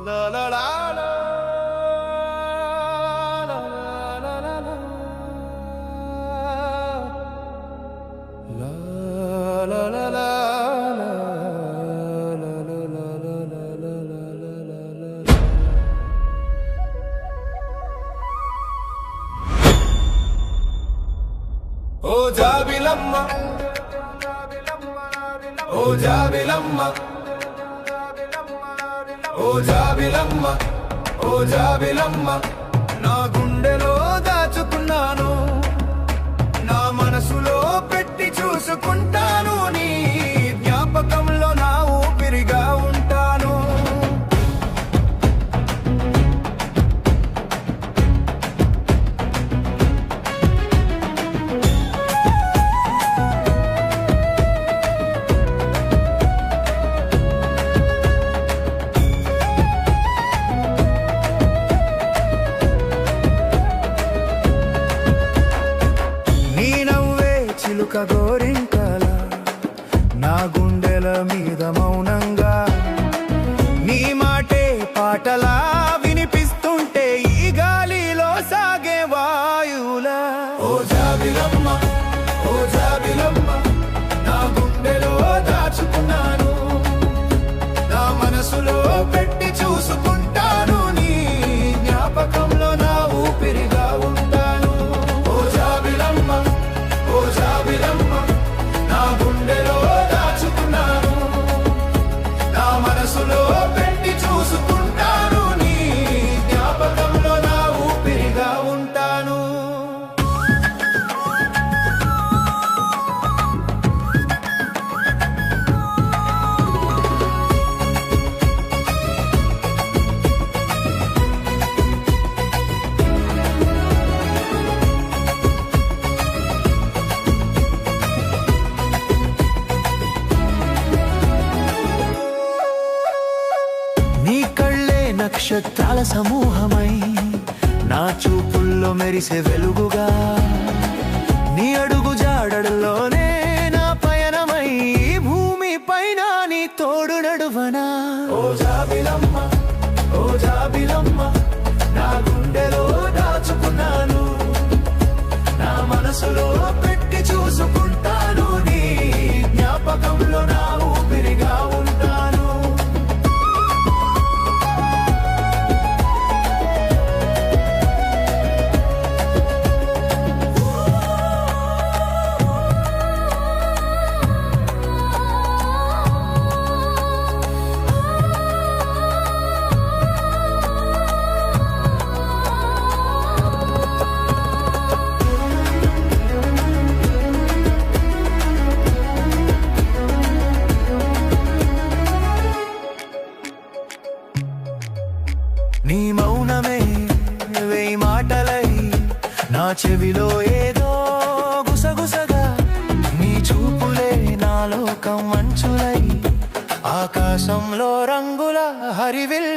La la la la la la la la la la la la O Jabilamma, O Jabilamma, O Jabilamma, O Jabilamma, నా గుండెలో దాచుకున్నాను, నా మనసులో పెట్టి చూసుకుంటాను, నీ జ్ఞాపకంలో నా ఊపిరిగా ఉంటాను. చిలుక గోరింకల నా గుండెల మీద మౌనంగా నీ మాటే పాటలా వినిపిస్తుంటే ఈ గాలిలో సాగే వాయువులా. ఓ జాబిలమ్మ, ఓ జాబిలమ్మ, నా గుండెలో దాచుకున్నాను, నా మనసులో పెట్టి చూసుకుంటాను, నీ జ్ఞాపకంలో నా ఊపిరిగా ఉంటాను. ఓ జాబిలమ్మ, ఓ జాబిలమ్మ, నా గుండెలో దాచుకున్నాను, నా మనసులో పెట్టి చూసుకుంటాను, నీ జ్ఞాపకంలో నా ఊపిరిగా ఉంటాను. నీ కళ్ళే నక్షత్రాల సమూహమై నా చూపుల్లో మెరిసే వెలుగుగా, నీ అడుగు జాడల్లోనే నా పయనమై భూమి పైన నీ తోడు నడువనా. ఓ జాబిలమ్మ, ఓ జాబిలమ్మ, నా గుండెలో దాచుకున్నాను, నా మనసులో పెట్టి చూసుకుంటాను, నీ జ్ఞాపకంలో నా ఊపిరిగా ఉంటాను. నీ మౌనమే వేయి మాటలై నా చెవిలో ఏదో గుసగుసగా, నీ చూపులే నా లోకం మంచులై ఆకాశంలో రంగుల హరివిల్